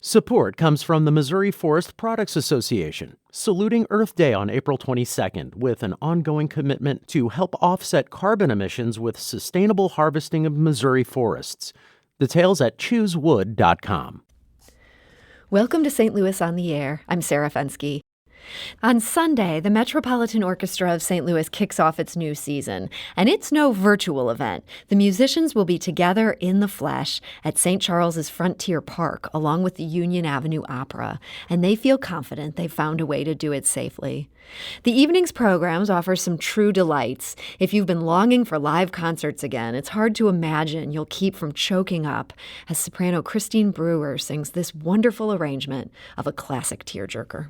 Support comes from the Missouri Forest Products Association, saluting Earth Day on April 22nd with an ongoing commitment to help offset carbon emissions with sustainable harvesting of Missouri forests. Details at choosewood.com. Welcome to St. Louis on the Air. I'm Sarah Fensky. On Sunday, the Metropolitan Orchestra of St. Louis kicks off its new season, and it's no virtual event. The musicians will be together in the flesh at St. Charles's Frontier Park, along with the Union Avenue Opera, and they feel confident they've found a way to do it safely. The evening's programs offer some true delights. If you've been longing for live concerts again, it's hard to imagine you'll keep from choking up as soprano Christine Brewer sings this wonderful arrangement of a classic tearjerker.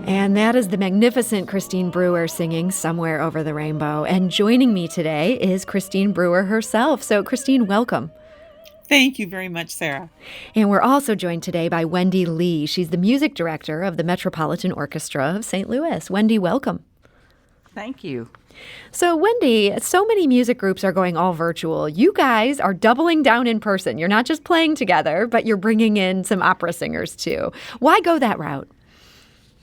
And that is the magnificent Christine Brewer singing Somewhere Over the Rainbow. And joining me today is Christine Brewer herself. So, Christine, welcome. Thank you very much, Sarah. And we're also joined today by Wendy Lea. She's the music director of the Metropolitan Orchestra of St. Louis. Wendy, welcome. Thank you. So, Wendy, so many music groups are going all virtual. You guys are doubling down in person. You're not just playing together, but you're bringing in some opera singers, too. Why go that route?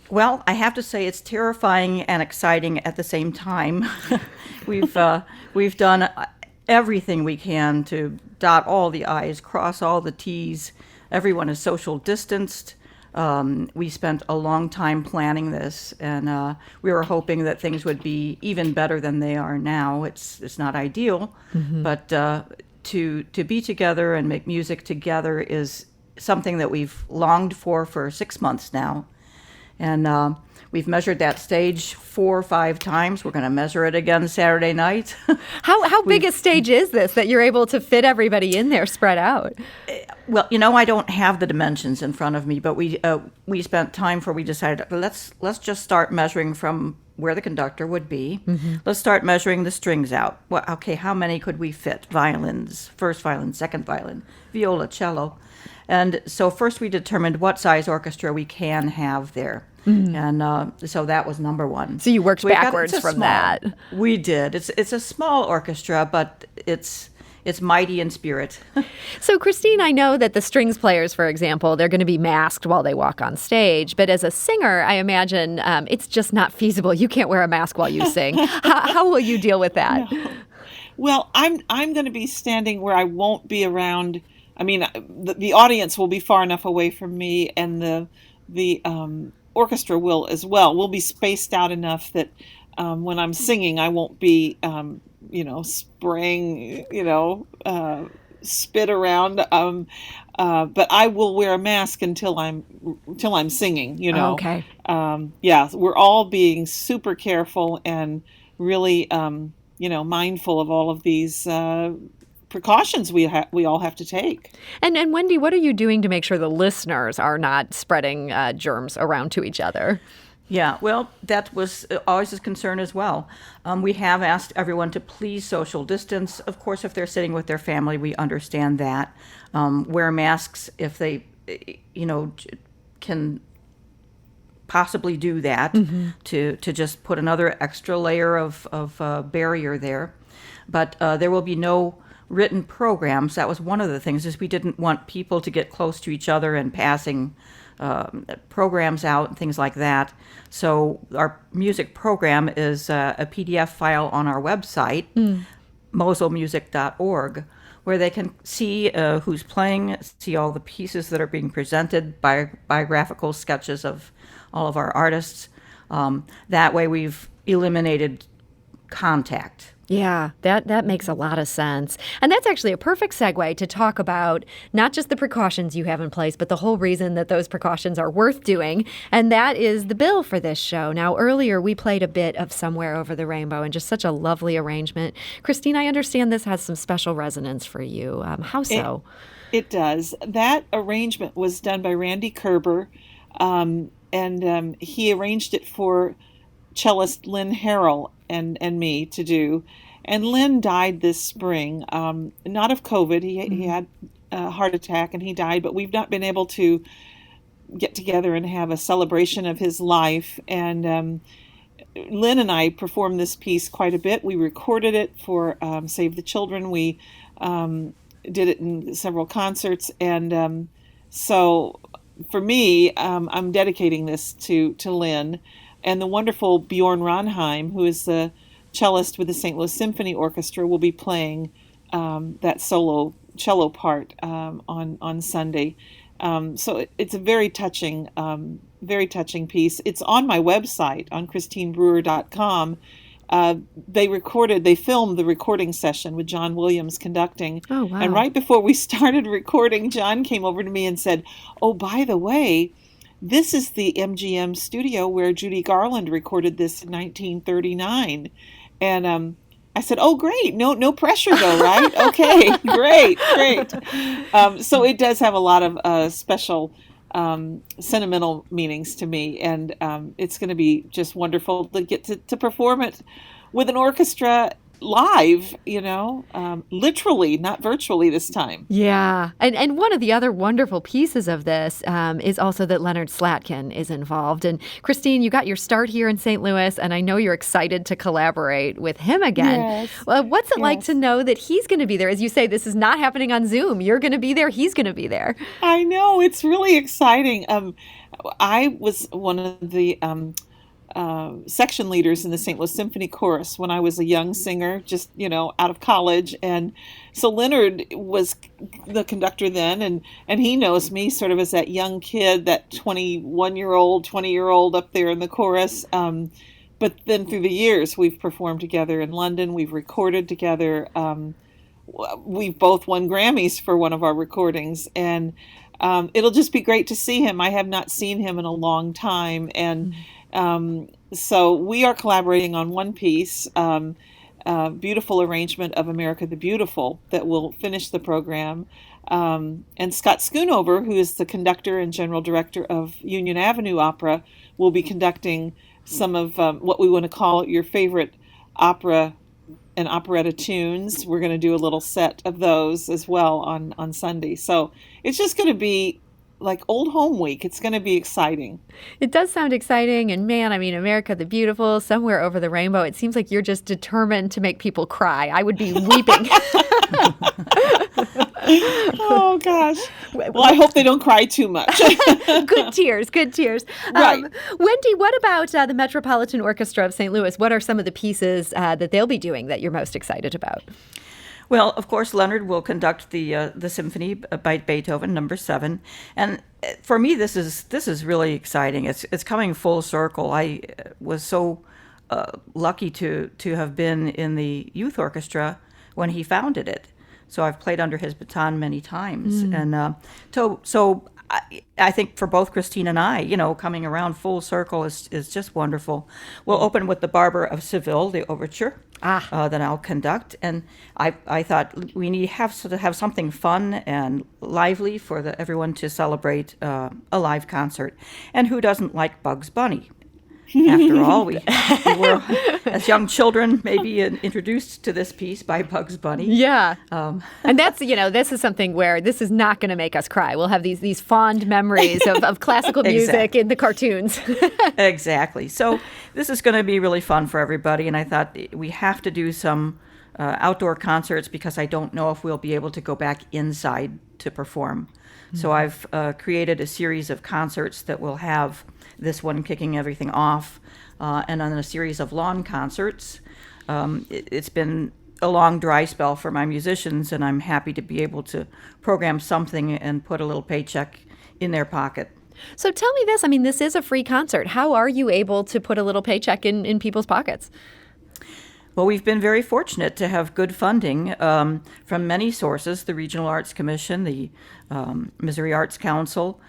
Well, I have to say it's terrifying and exciting at the same time. We've done everything we can to dot all the I's, cross all the T's. Everyone is social distanced. We spent a long time planning this, and we were hoping that things would be even better than they are now. It's not ideal, but to be together and make music together is something that we've longed for 6 months now. And we've measured that stage 4 or 5 times. We're going to measure it again Saturday night. How big a stage is this that you're able to fit everybody in there spread out? Well, I don't have the dimensions in front of me, but we spent time we decided let's just start measuring from where the conductor would be. Let's start measuring the strings out. Well, okay, how many could we fit? Violins, first violin, second violin, viola, cello. And so first we determined what size orchestra we can have there. And so that was number one. So you worked backwards from that. We did. It's a small orchestra, but it's mighty in spirit. So, Christine, I know that the strings players, for example, they're going to be masked while they walk on stage. But as a singer, I imagine it's just not feasible. You can't wear a mask while you sing. How will you deal with that? No. Well, I'm going to be standing where I won't be around. I mean, the audience will be far enough away from me, and the orchestra will as well. We'll be spaced out enough that when I'm singing, I won't be, spraying, spit around. But I will wear a mask until I'm singing. Okay. Yeah, we're all being super careful and really, mindful of all of these precautions we all have to take. And Wendy, what are you doing to make sure the listeners are not spreading germs around to each other? Yeah, well, that was always a concern as well. We have asked everyone to please social distance. Of course, if they're sitting with their family, we understand that. Wear masks if they, can possibly do that to just put another extra layer of barrier there. But there will be no written programs. That was one of the things, is we didn't want people to get close to each other and passing programs out and things like that. So our music program is a PDF file on our website, moselmusic.org, where they can see who's playing, see all the pieces that are being presented, biographical sketches of all of our artists. That way we've eliminated contact. Yeah, that makes a lot of sense. And that's actually a perfect segue to talk about not just the precautions you have in place, but the whole reason that those precautions are worth doing. And that is the bill for this show. Now, earlier we played a bit of Somewhere Over the Rainbow and just such a lovely arrangement. Christine, I understand this has some special resonance for you. How so? It does. That arrangement was done by Randy Kerber. and he arranged it for cellist Lynn Harrell and me to do. And Lynn died this spring, not of COVID. He had a heart attack and he died, but we've not been able to get together and have a celebration of his life. And Lynn and I performed this piece quite a bit. We recorded it for Save the Children. We did it in several concerts. And so for me, I'm dedicating this to Lynn. And the wonderful Bjorn Ronheim, who is the cellist with the St. Louis Symphony Orchestra, will be playing that solo cello part on Sunday. So it's a very touching piece. It's on my website on christinebrewer.com. They filmed the recording session with John Williams conducting. Oh, wow. And right before we started recording, John came over to me and said, "Oh, by the way, this is the MGM studio where Judy Garland recorded this in 1939. And I said, "Oh, great. No pressure though, right? Okay, great. So it does have a lot of special sentimental meanings to me. And it's going to be just wonderful to get to perform it with an orchestra live, literally, not virtually this time." Yeah. And one of the other wonderful pieces of this is also that Leonard Slatkin is involved. And Christine, you got your start here in St. Louis, and I know you're excited to collaborate with him again. Yes. What's it like to know that he's going to be there? As you say, this is not happening on Zoom. You're going to be there. He's going to be there. I know. It's really exciting. I was one of the section leaders in the St. Louis Symphony Chorus when I was a young singer, just, out of college. And so Leonard was the conductor then, and he knows me sort of as that young kid, that 21-year-old, 20-year-old up there in the chorus. But then through the years, we've performed together in London. We've recorded together. We've both won Grammys for one of our recordings. And it'll just be great to see him. I have not seen him in a long time. And so we are collaborating on one piece, beautiful arrangement of America the Beautiful that will finish the program. And Scott Schoonover, who is the conductor and general director of Union Avenue Opera, will be conducting some of what we want to call your favorite opera and operetta tunes. We're going to do a little set of those as well on Sunday. So it's just going to be like old home week. It's going to be exciting. It does sound exciting. And man, I mean, America the Beautiful, Somewhere Over the Rainbow. It seems like you're just determined to make people cry. I would be weeping. Oh, gosh. Well, I hope they don't cry too much. Good tears. Right. Wendy, what about the Metropolitan Orchestra of St. Louis? What are some of the pieces that they'll be doing that you're most excited about? Well, of course, Leonard will conduct the Symphony by Beethoven, number 7, and for me, this is really exciting. It's coming full circle. I was so lucky to have been in the youth orchestra when he founded it, so I've played under his baton many times, and so. I think for both Christine and I, coming around full circle is just wonderful. We'll open with the Barber of Seville, the overture, that I'll conduct. And I thought we need have something fun and lively for everyone to celebrate a live concert. And who doesn't like Bugs Bunny? After all, we were, as young children, maybe introduced to this piece by Bugs Bunny. Yeah. And that's, this is something where this is not going to make us cry. We'll have these fond memories of classical music in the cartoons. Exactly. So this is going to be really fun for everybody. And I thought we have to do some outdoor concerts because I don't know if we'll be able to go back inside to perform. So I've created a series of concerts that will have this one kicking everything off, and then a series of lawn concerts. It's been a long dry spell for my musicians, and I'm happy to be able to program something and put a little paycheck in their pocket. So tell me this. I mean, this is a free concert. How are you able to put a little paycheck in people's pockets? Well, we've been very fortunate to have good funding from many sources, the Regional Arts Commission, the Missouri Arts Council.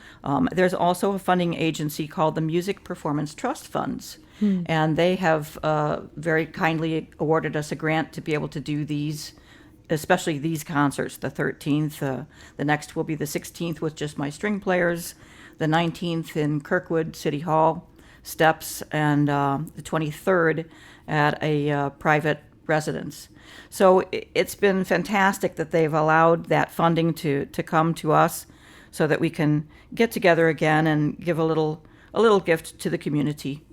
There's also a funding agency called the Music Performance Trust Funds, and they have very kindly awarded us a grant to be able to do these, especially these concerts, the 13th. The next will be the 16th with just my string players. The the 19th in Kirkwood City Hall steps, and the 23rd at a private residence. So it's been fantastic that they've allowed that funding to come to us so that we can get together again and give a little gift to the community.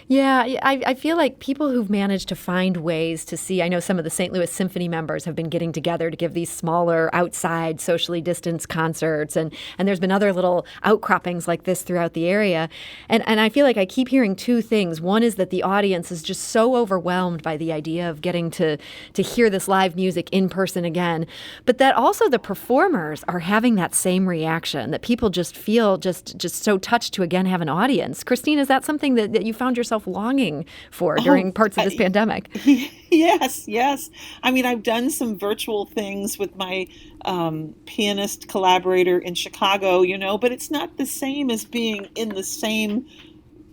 Yeah, I feel like people who've managed to find ways to see, I know some of the St. Louis Symphony members have been getting together to give these smaller, outside, socially distanced concerts, and there's been other little outcroppings like this throughout the area. And I feel like I keep hearing two things. One is that the audience is just so overwhelmed by the idea of getting to hear this live music in person again, but that also the performers are having that same reaction, that people just feel just so touched to again have an audience. Christine, is that something that you found yourself longing for during parts of this pandemic? Yes. I mean, I've done some virtual things with my pianist collaborator in Chicago, but it's not the same as being in the same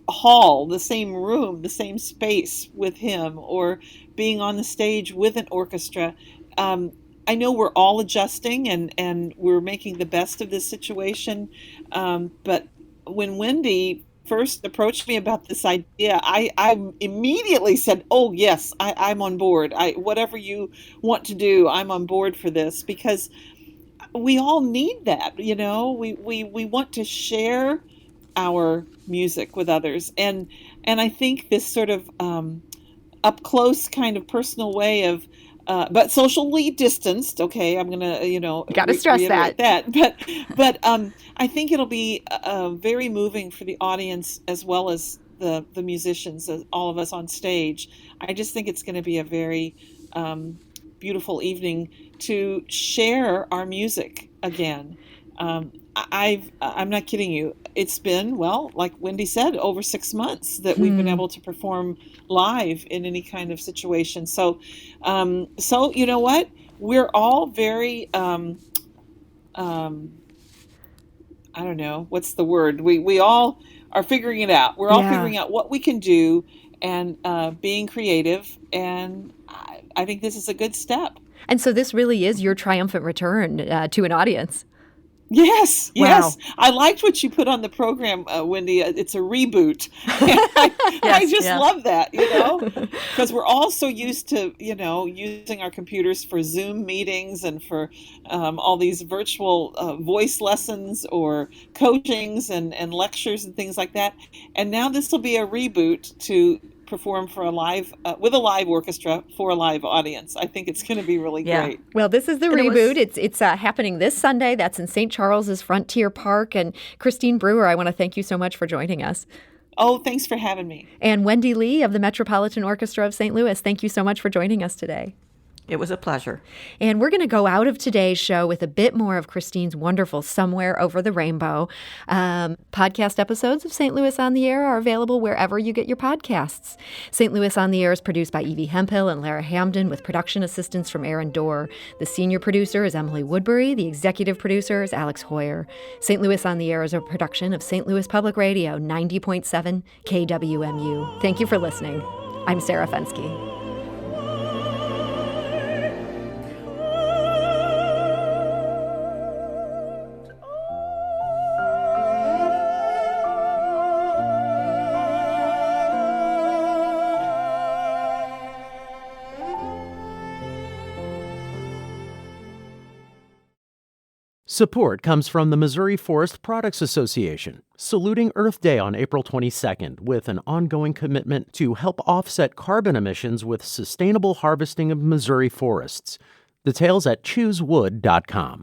hall, the same room, the same space with him, or being on the stage with an orchestra. I know we're all adjusting and we're making the best of this situation. But when Wendy first approached me about this idea, I immediately said, "Oh yes, I'm on board. Whatever you want to do, I'm on board for this," because we all need that. We want to share our music with others, and I think this sort of up close kind of personal way of. But socially distanced. Okay, I'm gonna, got to stress that. But I think it'll be very moving for the audience as well as the musicians, all of us on stage. I just think it's going to be a very beautiful evening to share our music again. I'm not kidding you. It's been, well, like Wendy said, over 6 months that we've been able to perform live in any kind of situation. So you know what? We're all very, I don't know, what's the word? We all are figuring it out. We're all figuring out what we can do and being creative. And I think this is a good step. And so this really is your triumphant return to an audience. Yes. Wow. I liked what you put on the program, Wendy. It's a reboot. I just love that, because we're all so used to, using our computers for Zoom meetings and for all these virtual voice lessons or coachings and lectures and things like that. And now this will be a reboot to perform for a live with a live orchestra for a live audience. I think it's going to be really great. Well, this is the Reboot. It's happening this Sunday. That's in St. Charles's Frontier Park. And Christine Brewer, I want to thank you so much for joining us. Oh, thanks for having me. And Wendy Lea of the Metropolitan Orchestra of St. Louis, thank you so much for joining us today. It was a pleasure. And we're going to go out of today's show with a bit more of Christine's wonderful Somewhere Over the Rainbow. Podcast episodes of St. Louis on the Air are available wherever you get your podcasts. St. Louis on the Air is produced by Evie Hemphill and Lara Hamden with production assistance from Aaron Dorr. The senior producer is Emily Woodbury. The executive producer is Alex Hoyer. St. Louis on the Air is a production of St. Louis Public Radio 90.7 KWMU. Thank you for listening. I'm Sarah Fensky. Support comes from the Missouri Forest Products Association, saluting Earth Day on April 22nd with an ongoing commitment to help offset carbon emissions with sustainable harvesting of Missouri forests. Details at choosewood.com.